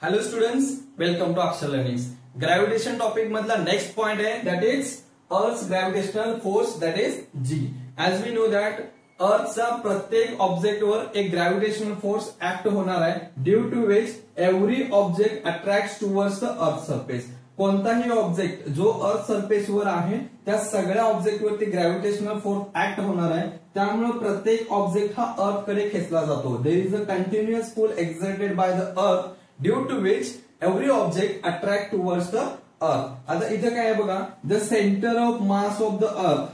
Hello students, welcome to Akshar Learnings. Gravitation topic मधला next point है that is Earth's gravitational force that is G. As we know that Earthचा प्रत्येक object वर एक gravitational force act होणार आहे due to which every object attracts towards the earth surface. कोणताही object जो earth surface वर आहे त्या सगळ्या ऑब्जेक्ट वरती ग्रॅव्हिटेशनल फोर्स ऍक्ट होणार आहे. त्यामुळे प्रत्येक ऑब्जेक्ट हा अर्थ कडे खेचला जातो. There is a continuous pull exerted by the earth due to which every object attract towards the earth. आता इथे काय आहे बघा, the centre of mass of the earth,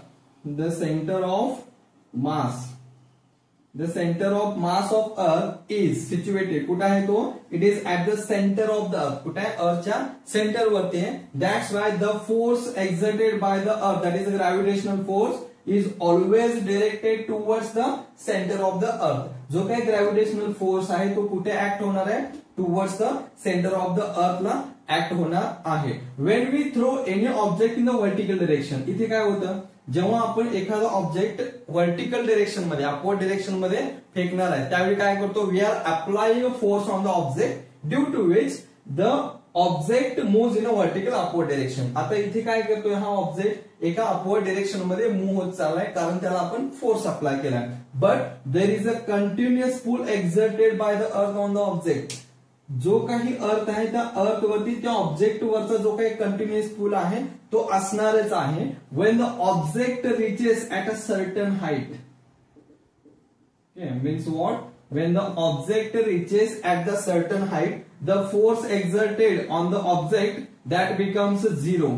the centre of mass, the center of mass of earth is situated. कुठे आहे तो? It is at the center of the earth. कुठे आहे? अर्थच्या सेंटर वरती आहे. That's why the force exerted by the earth, that is the gravitational force, is always directed towards the center of the earth. जो काही gravitational force आहे तो कुठे act होणार आहे? Towards the centre of the अर्थ ला ऍक्ट होणार आहे. When we throw any object in the vertical direction, इथे काय होतं? जेव्हा आपण एखादा ऑब्जेक्ट व्हर्टिकल डिरेक्शन मध्ये, अपवर्ड डिरेक्शन मध्ये फेकणार आहे त्यावेळी काय करतो? We are applying a force on the object due to which the object moves in a vertical upward direction. आता इथे काय करतोय? हा ऑब्जेक्ट एका अपवर्ड डिरेक्शन मध्ये मूव्ह होत चाललाय कारण त्याला आपण फोर्स अप्लाय केलाय. But there is a continuous pull exerted by the earth on the object. जो काही अर्थ आहे त्या अर्थ वरती त्या ऑब्जेक्ट वरचा जो काही कंटिन्युअस पुल आहे तो असणारच आहे. When the object reaches at a certain height, means what? When the object reaches at the certain height the force exerted on the object that becomes zero.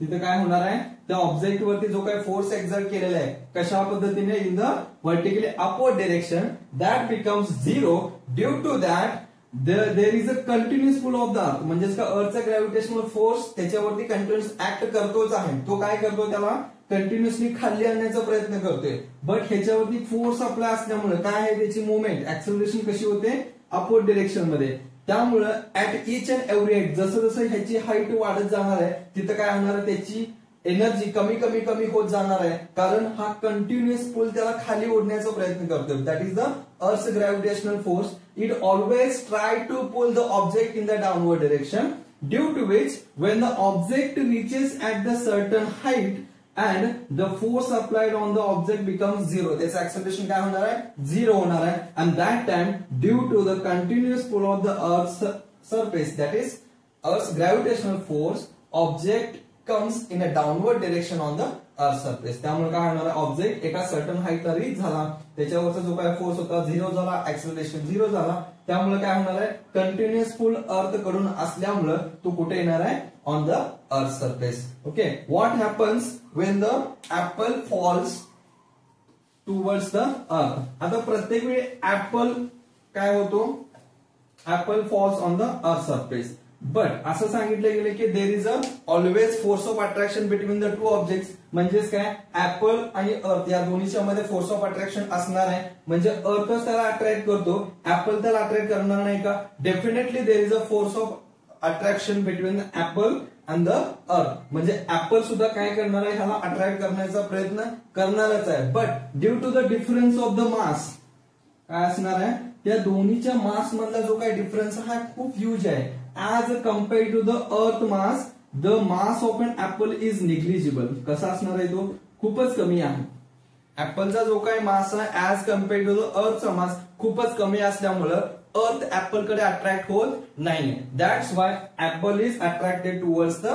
तिथे काय होणार आहे? त्या ऑब्जेक्ट वरती जो काही फोर्स एक्झर्ट केलेला आहे कशा पद्धतीने? In the vertically upward direction, that becomes zero due to that there is a continuous pull of the earth. म्हणजेच का अर्थचा ग्रॅव्हिटेशनल फोर्स त्याच्यावरती कंटिन्युअस ऍक्ट करतोच आहे. तो काय करतो? त्याला कंटिन्युअसली खाली आणण्याचा प्रयत्न करतोय. बट ह्याच्यावरती फोर्स अप्लाय असल्यामुळे काय आहे? त्याची मुवमेंट, ऍक्सेलरेशन कशी होते? अपवर्ड डिरेक्शन मध्ये. त्यामुळे at each and every height, जसं जसं ह्याची हाईट वाढत जाणार आहे तिथं काय होणार आहे? त्याची एनर्जी कमी कमी कमी होत जाणार आहे कारण हा कंटिन्युअस पुल त्याला खाली ओढण्याचा प्रयत्न करतोय. That is the earth's gravitational force. It always try to pull the object in the downward direction, due to which when the object reaches at the certain height and the force applied on the object becomes zero. This acceleration काय होणार आहे? Zero होणार आहे. And that time due to the continuous pull of the earth's surface, that is earth's gravitational force, object comes in a downward direction on the earth surface. त्यामुळे काय होणार? Object एका certain हाईटला reach झाला, त्याच्यावरचा जो काय force होता zero झाला, acceleration zero झाला. त्यामुळे काय होणार आहे? कंटिन्युअस पुल अर्थ कडून असल्यामुळे तो कुठे येणार आहे? On the earth surface. Okay, what happens when the apple falls towards the earth? आता प्रत्येक वेळी ऍपल काय होतो? Apple falls on the earth surface. But असं सांगितलं गेलं की there is a always force of attraction between the two objects. म्हणजेच काय? ऍपल आणि अर्थ या दोन्हीच्या मध्ये फोर्स ऑफ अट्रॅक्शन असणार आहे. म्हणजे अर्थच त्याला अट्रॅक्ट करतो, ऍपल त्याला अट्रॅक्ट करणार नाही का? Definitely there is a force of attraction between apple and the earth. म्हणजे ऍपल सुद्धा काय करणार आहे? ह्याला अट्रॅक्ट करण्याचा प्रयत्न करणारच आहे. But due to the difference of the mass काय असणार आहे? त्या दोन्हीच्या मास मधला जो काही डिफरन्स हा खूप ह्यूज आहे. As compared to the earth mass, the mass of an apple is negligible. कसा असणार आहे तो? खूपच कमी आहे. ऍपलचा जो काही मास आहे ऍज कम्पेअर्ड टू द अर्थचा मास खूपच कमी असल्यामुळे अर्थ ऍपल कडे अट्रॅक्ट होत नाहीये. That's why apple is attracted towards the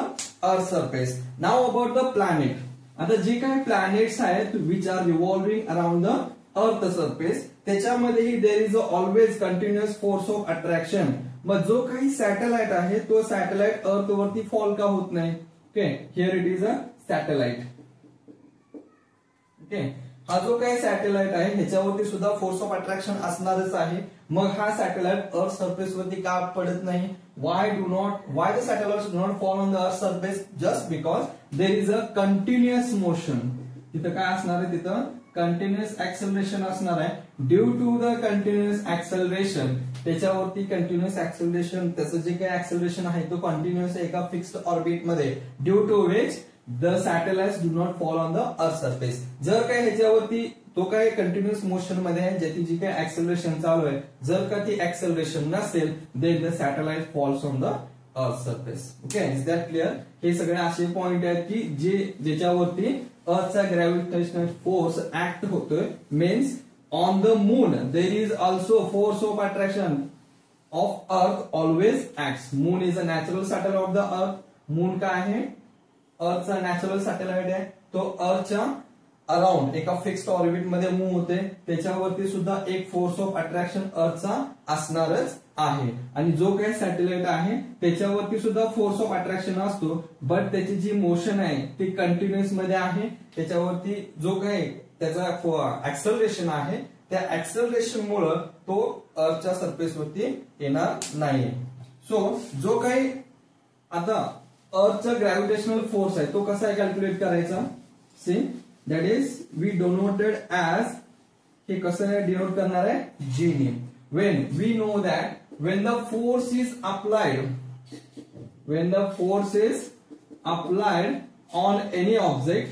earth surface. Now about the planet. आता जे काही प्लॅनेट्स आहेत which are revolving around the earth surface त्याच्यामध्येही there is always continuous force of attraction. मग जो काही सॅटेलाइट आहे तो सॅटेलाइट अर्थ वरती फॉल का होत नाही? Okay, here it is a satellite. Okay, हा जो काही सॅटेलाइट आहे ह्याच्यावरती सुद्धा फोर्स ऑफ अट्रॅक्शन असणारच आहे. मग हा सॅटेलाइट अर्थ सरफेस वरती का पडत नाही? Why the satellite do not fall on the earth surface? Just because there is a continuous motion. तिथं काय असणार आहे? तिथं कंटिन्युअस ऍक्सेलरेशन असणार आहे. Due to the continuous acceleration, त्याच्यावरती कंटिन्युअस ऍक्सेलरेशन, त्याचं जे काही ऍक्सेलरेशन आहे तो कंटिन्युअस एका फिक्स्ड ऑर्बिट मध्ये, due to which the satellites do not fall on the earth surface. जर काही ह्याच्यावरती तो काय कंटिन्युअस मोशन मध्ये आहे, ज्याची जी काय ऍक्सेलरेशन चालू आहे, जर का ती ऍक्सेलरेशन नसेल then the satellite falls on the earth surface. Okay, is that clear? हे सगळे असे पॉइंट आहेत की ज्याच्यावरती अर्थचा ग्रॅव्हिटेशनल फोर्स ऍक्ट होतोय. Means on the moon there is also force of attraction of earth always acts. Moon is a natural satellite of the earth. Moon काय आहे? अर्थचा नॅचरल सॅटेलाइट आहे. तो अर्थच्या अराउंड एका फिक्स्ड ऑर्बिट मध्ये move होते. त्याच्यावरती सुद्धा एक फोर्स ऑफ अट्रॅक्शन अर्थचा असणारच आहे. आणि जो काही सॅटेलाइट आहे त्याच्यावरती सुद्धा फोर्स ऑफ अट्रॅक्शन असतो, बट त्याची जी मोशन आहे ती कंटिन्युअस मध्ये आहे. त्याच्यावरती जो काही त्याचा ऍक्सेलरेशन आहे त्या ऍक्सेलरेशन मुळे तो अर्थच्या सरफेस वरती येणार नाही. सो जो काही आता अर्थचा ग्रॅव्हिटेशनल फोर्स आहे तो कसा कॅल्क्युलेट करायचा? See that is we denoted as, हे कसं डिनोट करणार आहे? जी ने. When we know that when the force is applied on any object,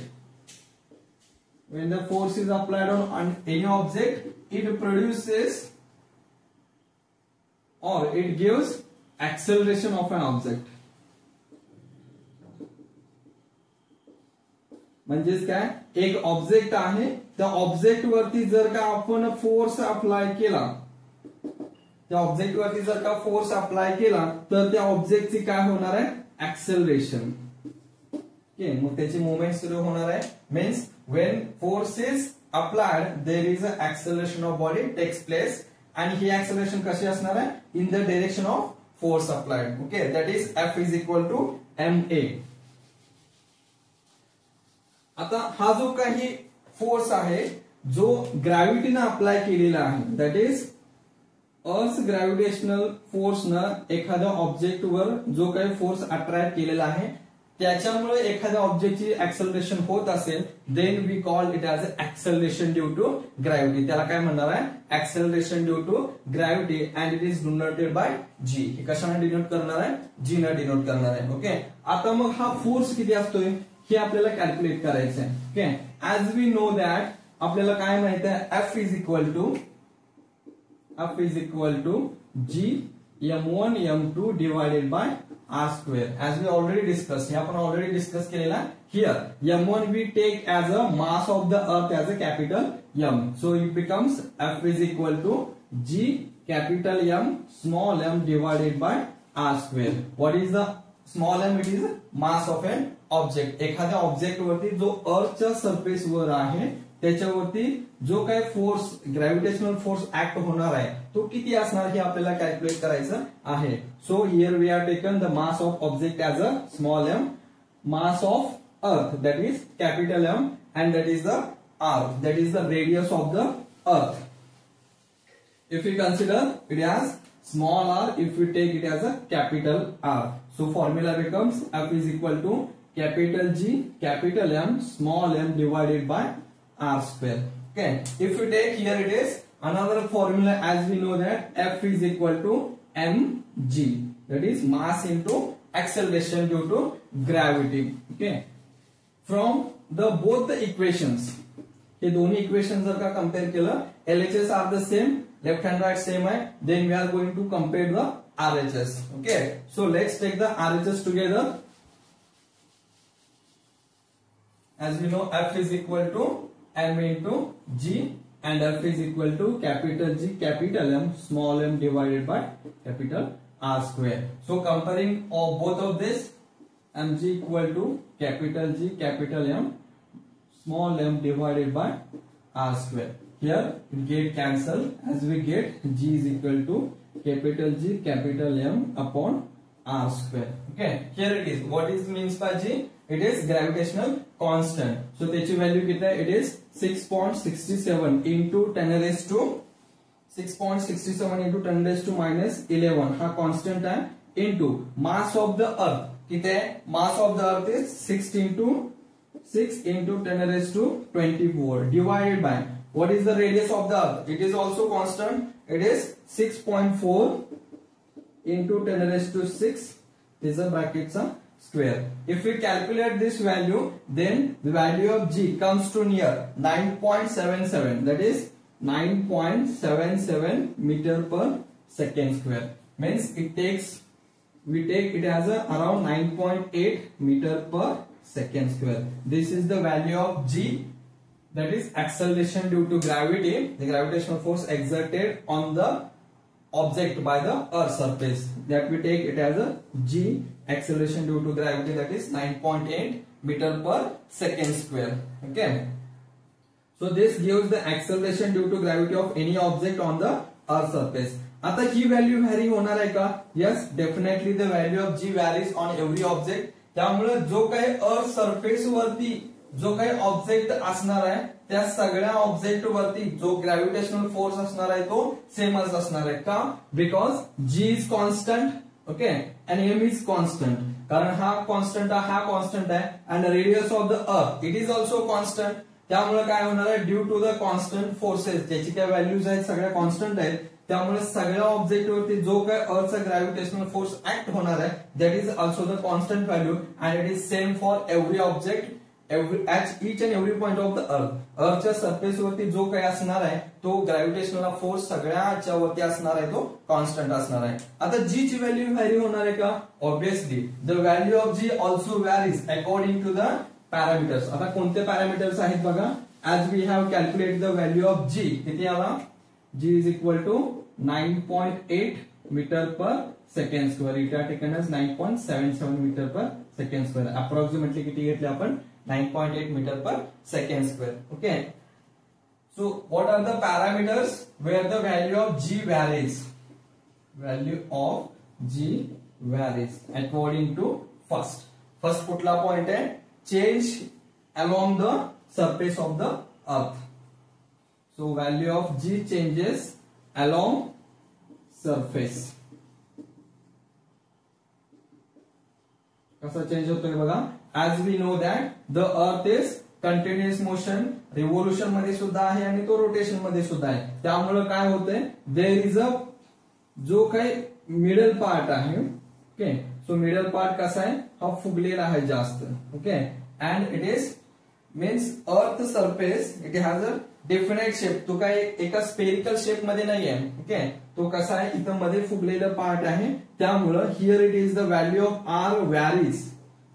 when the force is applied on any object, it produces or it gives acceleration of an object. म्हणजेच काय? एक object आहे, त्या object वरती जर का आपण force apply केला, त्या ऑब्जेक्ट वरती जर का फोर्स अप्लाय केला तर त्या ऑब्जेक्टची काय होणार आहे? ऍक्सेलरेशन. ओके, मग त्याची मुवमेंट सुरू होणार आहे. Means when force is applied there is a acceleration of body takes place. आणि ही ऍक्सेलरेशन कशी असणार आहे? In the direction of force applied. Okay, that is F is equal to ma. आता हा जो काही फोर्स आहे जो ग्रॅव्हिटीने अप्लाय केलेला आहे, दॅट इज अर्थ ग्रॅव्हिटेशनल फोर्सनं एखाद्या ऑब्जेक्ट वर जो काही फोर्स अट्रॅक्ट केलेला आहे त्याच्यामुळे एखाद्या ऑब्जेक्टची ऍक्सेलरेशन होत असेल, then we call it as acceleration due to gravity. त्याला काय म्हणणार आहे? Acceleration due to gravity and it is denoted by G. हे कशाने डिनोट करणार आहे? जी ने डिनोट करणार आहे. ओके, आता मग हा फोर्स किती असतोय हे आपल्याला कॅल्क्युलेट करायचं आहे. Okay, as we know that आपल्याला काय माहित आहे? F is equal to G m1 m2 divided by r square. As we already discussed, हे आपण ऑलरेडी डिस्कस केलेला. Here m1 we take as a mass of the earth as a capital M. So it becomes F is equal to G capital M small m divided by r square. What is the small m? It is mass of an object. एखाद्या object वरती जो अर्थच्या surface वर आहे त्याच्यावरती जो काही force gravitational force act होणार आहे तो किती असणार हे आपल्याला कॅल्क्युलेट करायचं आहे. So here we are taken the mass of object as a small m, mass of earth that is capital M, and that is the r, that is the radius of the earth. If we consider it as small r, if we take it as a capital R, so formula becomes F is equal to capital G capital M small m divided by r square. Okay, if we take here it is another formula, as we know that F is equal to mg, that is mass into acceleration due to gravity. Okay, from the both the equations, हे दोन्ही equation जर का compare केलं, LHS are the same, left hand right same आहे, then we are going to compare the RHS. Okay, so let's take the RHS together. As we know, F is equal to m into G and F is equal to capital G capital M small m divided by capital R square. So comparing of both of this, mg equal to capital G capital M small m divided by R square. Here it get cancelled as we get G is equal to capital G capital M upon R square. Okay, here it is. What is means by G? It is gravitational constant. So त्याची value किती आहे? It is 6.67 into 10 raised to 6.67 into 10 raised to minus 11 हा constant आहे into mass of the earth. किती आहे? Mass of the earth is 6 into 10 raised to 24 divided by what is the radius of the earth? It is also constant. It is 6.4 into 10 raised to 6. This is a brackets square. If we calculate this value, then the value of g comes to near 9.77, that is 9.77 meter per second square. Means we take it as around 9.8 meter per second square. This is the value of g, that is acceleration due to gravity, the gravitational force exerted on the object by the earth surface, that we take it as a g, acceleration due to gravity, that is 9.8 meter per second square. Okay, so this gives the acceleration due to gravity of any object on the earth surface. आता ही value vary होणार आहे का? Yes, definitely the value of G varies on every object. त्यामुळे जो काही earth surface वरती जो काही ऑब्जेक्ट असणार आहे त्या सगळ्या ऑब्जेक्ट वरती जो ग्रॅव्हिटेशनल फोर्स असणार आहे तो सेमच असणार आहे. का? Because G is constant, okay, and M is constant. कारण हा कॉन्स्टंट आहे and radius of the earth it is also constant. त्यामुळे काय होणार आहे, due to the constant forces, ज्याची काय व्हॅल्यूज आहेत सगळ्या कॉन्स्टंट आहेत, त्यामुळे सगळ्या ऑब्जेक्ट वरती जो काय अर्थचा ग्रॅव्हिटेशनल फोर्स ऍक्ट होणार आहे that is also the constant value and it is same for every object at each and every point of the earth. अर्थच्या सरफेस वरती जो काही असणार आहे तो ग्रॅव्हिटेशनल फोर्स सगळ्याच्या वरती असणार आहे, तो कॉन्स्टंट असणार आहे. आता जी ची व्हॅल्यू व्हॅरी होणार आहे का? Obviously the value of G also varies according to the parameters. आता कोणते पॅरामीटर्स आहेत बघा. As we have calculate the value of G, किती आला? G is equal to 9.8 metre per second square. It taken as 9.77 metre per second square. Approximately किती घेतले आपण? 9.8 meter per second square. Okay. So what are the parameters where the value of g varies? Value of g varies according to first कुठला point आहे? Change along the surface of the earth. So value of g changes along surface. कसा change होतोय बघा. As we know that the earth is continuous motion, revolution मध्ये सुद्धा आहे आणि तो रोटेशन मध्ये सुद्धा आहे. त्यामुळे काय होतंय, देयर इज अ जो काही मिडल पार्ट आहे, ओके, सो मिडल पार्ट कसा आहे, हा फुगलेला आहे जास्त, okay, and it is means earth surface it has a definite shape. तो काय एका स्पेरिकल शेप मध्ये नाहीये, ओके, तो कसा आहे इथं मध्ये फुगलेलं पार्ट आहे. त्यामुळं here it is the value of R varies,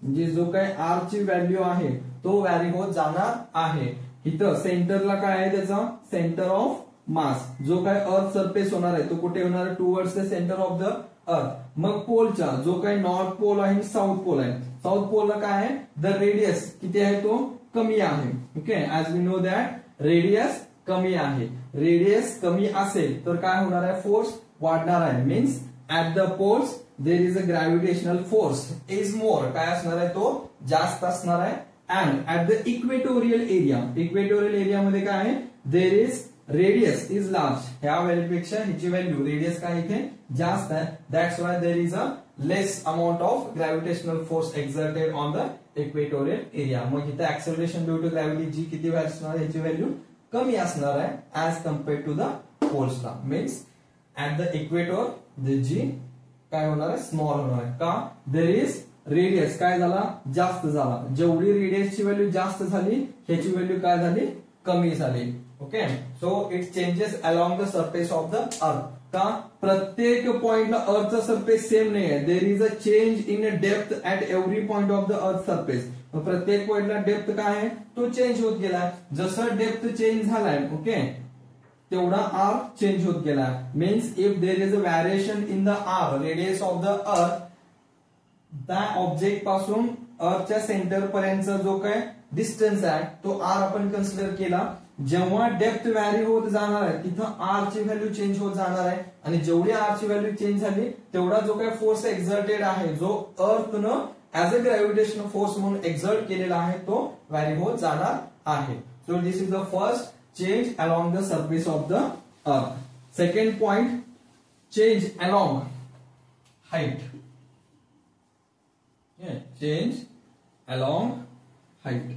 म्हणजे जो काही आर ची व्हॅल्यू आहे तो व्हॅरी होत जाणार आहे. इथं सेंटरला काय आहे, त्याचा सेंटर ऑफ मास, जो काय अर्थ सरफेस होणार आहे तो कुठे होणार आहे? Towards the centre of the अर्थ. मग पोलचा जो काही नॉर्थ पोल आहे साऊथ पोल आहे, साऊथ पोलला काय आहे, द रेडियस किती आहे, तो कमी आहे. Okay, as we know that radius कमी आहे. रेडियस कमी असेल तर काय होणार आहे, फोर्स वाढणार आहे. Means at the poles there is a gravitational force is more, काय असणार आहे, तो जास्त असणार आहे. And at the equatorial area, equatorial एरियामध्ये काय आहे, there is radius is large. ह्या व्हॅल्यूपेक्षा ह्याची व्हॅल्यू रेडियस काय इथे जास्त आहे. That's why there is a less amount of gravitational force exerted on the equatorial area. मग इथे acceleration due to gravity G किती असणार, ह्याची व्हॅल्यू कमी असणार आहे ऍज कम्पेअर टू द पोल्सला. Means at the equator the G काय होणार आहे, स्मॉल होणार आहे. का? देर इज रेडियस काय झाला, जास्त झाला. जेवढी रेडियसची व्हॅल्यू जास्त झाली ह्याची व्हॅल्यू काय झाली, कमी झाली. Okay, so it changes along the surface of the अर्थ. का? प्रत्येक पॉइंटला अर्थचा सरफेस सेम नाही आहे. There is a change in depth at every point of the earth surface. प्रत्येक पॉइंटला डेप्थ काय आहे, तो चेंज होत गेला. जसं डेप्थ चेंज झालाय, ओके, तेवढा आर चेंज होत गेला. Means if there is a variation in the R radius of the earth, त्या ऑब्जेक्ट पासून अर्थच्या सेंटर पर्यंतचा जो काय डिस्टन्स आहे तो आर आपण कन्सिडर केला. जेव्हा डेप्थ व्हॅरी होत जाणार आहे तिथं आर ची व्हॅल्यू चेंज होत जाणार आहे. आणि जेवढी आर ची व्हॅल्यू चेंज झाली तेवढा जो काय फोर्स एक्झर्टेड आहे, जो अर्थनं ऍज अ ग्रॅव्हिटेशनल फोर्स म्हणून एक्झर्ट केलेला आहे, तो व्हॅरी होत जाणार आहे. So this is the first change along the surface of the earth. Second point, change along height. Yeah, change along height.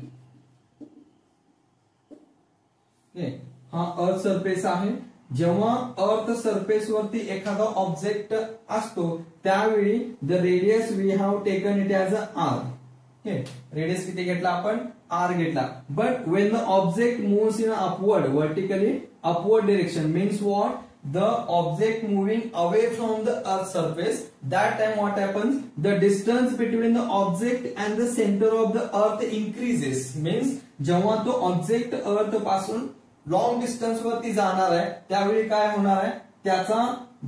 Okay, हा अर्थ सरफेस आहे. जेव्हा अर्थ सरफेस वरती एखादा ऑब्जेक्ट असतो त्यावेळी the radius we have taken it as a R. Radius किती घेतला आपण? आर घेतला. But when the object moves in upward vertically upward direction means what? The object moving away from the earth surface, that time what happens? The distance between the object and the center of the earth increases. Means जेव्हा तो object अर्थ पासून long distance वरती जाणार आहे त्यावेळी काय होणार आहे? त्याचा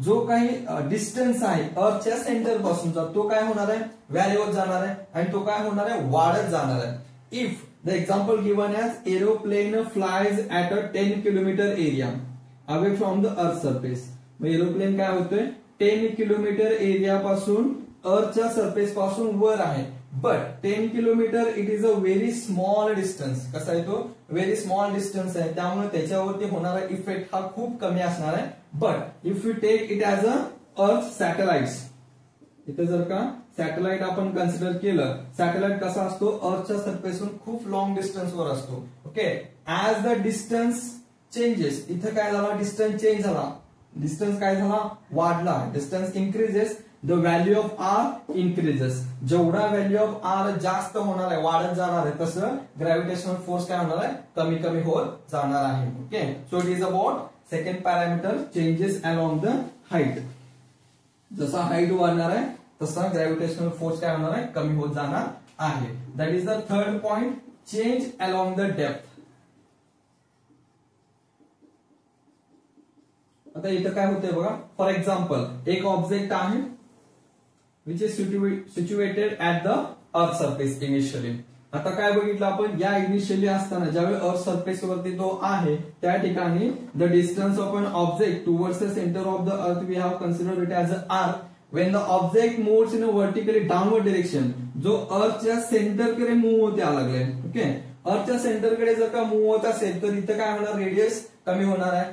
जो काही डिस्टन्स आहे अर्थच्या सेंटर पासूनचा तो काय होणार आहे? व्हॅरी होत जाणार आहे आणि तो काय होणार आहे? वाढत जाणार आहे. If the example given as aeroplane flies at a 10 kilometre area away from the earth surface. मग एरोप्लेन काय होतोय? 10 किलोमीटर एरिया पासून अर्थच्या सरफेस पासून वर आहे. But 10 kilometre it is a very small distance. कसा आहे तो? व्हेरी स्मॉल डिस्टन्स आहे त्यामुळे त्याच्यावरती होणारा इफेक्ट हा खूप कमी असणार आहे. But if you take it as a earth satellites, इथे जर का सॅटेलाइट आपण कन्सिडर केलं, सॅटेलाइट कसा असतो? अर्थच्या सरफेसहून खूप लॉंग डिस्टन्स वर असतो. Okay. As the distance changes, इथं काय झाला? डिस्टन्स चेंज झाला. डिस्टन्स काय झाला? वाढला. Distance increases, the value of R increases. जेवढा व्हॅल्यू ऑफ आर जास्त होणार आहे, वाढत जाणार आहे, तसं ग्रॅव्हिटेशनल फोर्स काय होणार आहे? कमी कमी होत जाणार आहे. Okay. So it is about second parameter changes along the height. जसा हाईट वाढणार आहे तसा ग्रॅव्हिटेशनल फोर्स काय होणार आहे? कमी होत जाणार आहे. That is the third point, change along the depth. आता इथं काय होतंय बघा. फॉर एक्झाम्पल एक ऑब्जेक्ट आहे which is situated at the earth surface initially. आता काय बघितलं आपण? या इनिशियली असताना ज्यावेळी अर्थ सरफेस वरती तो आहे त्या ठिकाणी the distance of an object towards the centre of the earth we have considered it as a R. When the object moves in a vertically downward direction, जो अर्थच्या सेंटरकडे मूव्ह होते लागले. ओके. अर्थच्या सेंटरकडे जर का मूव्ह होत असेल तर इथं काय होणार? रेडियस कमी होणार आहे.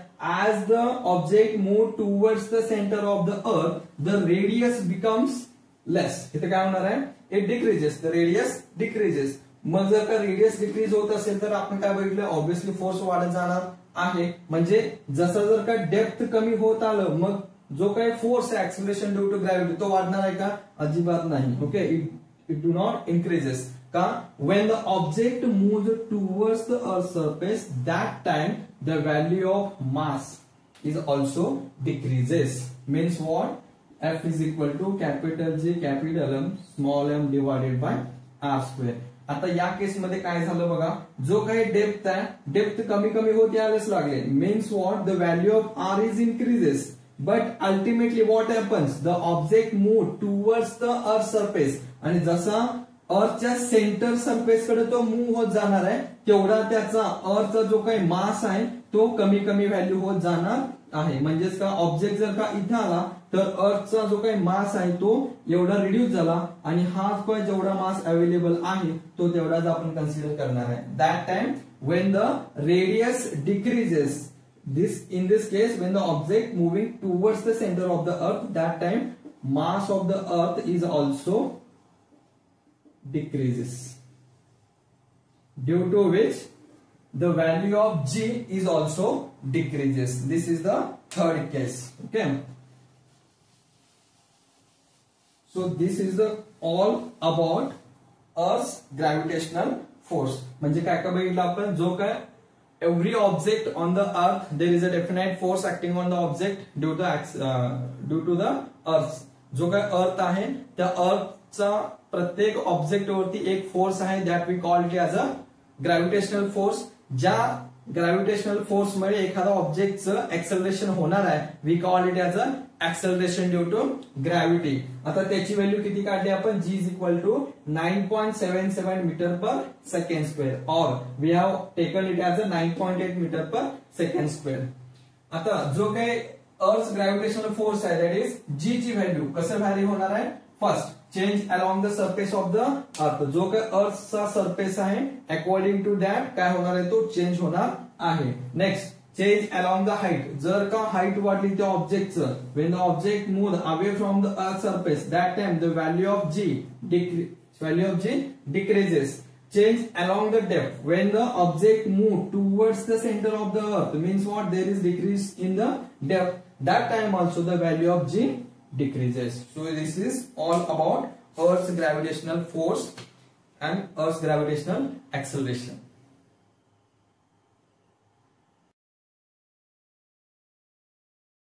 As the object move towards the centre of the earth the radius becomes less. इथं काय होणार आहे? It decreases. The radius decreases. मग जर का रेडियस डिक्रीज होत असेल तर आपण काय बघितलं? ऑब्व्हियसली फोर्स वाढत जाणार आहे. म्हणजे जसं जर का डेप्थ कमी होत आलं मग जो काही फोर्स आहे ऍक्सिलरेशन ड्यू टू ग्रॅव्हिटी तो वाढणार आहे का? अजिबात नाही. Okay. It do not increases. का? when the object moves towards the earth's surface, that time the value of mass is also decreases. Means what? F is equal to capital G capital M small m divided by r square. आता या केस मध्ये काय झालं बघा, जो काही depth आहे depth कमी कमी होत यायलाच लागले. Means what? The value of R is increases but ultimately what happens? The object move towards the earth surface. आणि जसा अर्थच्या सेंटर सरफेस कडे तो मूव्ह होत जाणार आहे तेवढा त्याचा अर्थचा जो काही मास आहे तो कमी कमी व्हॅल्यू होत जाणार आहे. म्हणजेच का ऑब्जेक्ट जर का इथं आला तर अर्थचा जो काही मास आहे तो एवढा रिड्यूस झाला आणि हा जेवढा मास अवेलेबल आहे तो तेवढाच आपण कन्सिडर करणार आहे. That time Wien the radius decreases, in this case when the object moving towards the center of the earth, that time mass of the earth is also decreases, due to which the value of G is also decreases. This is the third case. Okay. So this is the all about Earth's gravitational force. म्हणजे काय काय बघितलं आपण? जो काय every object on the earth there is a definite force acting on the object due to the earth. जो काय अर्थ आहे त्या अर्थचा प्रत्येक ऑब्जेक्ट वरती एक फोर्स आहे that we call it as a gravitational force. ज्या ग्रॅव्हिटेशनल फोर्स मुळे एखादा ऑब्जेक्टचं एक्सेलरेशन होणार आहे we call it as a acceleration due to gravity. आता त्याची व्हॅल्यू किती काढली आपण? G is equal to 9.77 metre per second square और we have taken it as a 9.8 metre per second square. आता जो काही अर्थ ग्रॅव्हिटेशनल फोर्स आहे दॅट इज G ची व्हॅल्यू कसं व्हॅरी होणार आहे? First change along the surface of the earth. जो काही अर्थचा सरफेस आहे अकॉर्डिंग टू दॅट काय होणार आहे? तो चेंज होणार आहे. Next change along the height. जर का हाईट वाढली त्या ऑब्जेक्टचं when the object move away from the earth surface that time the value of G decreases. change along the depth. When the object move towards the center of the earth, means what? There is decrease in the depth. That time also the value of G decreases. So this is all about Earth's gravitational force and Earth's gravitational acceleration.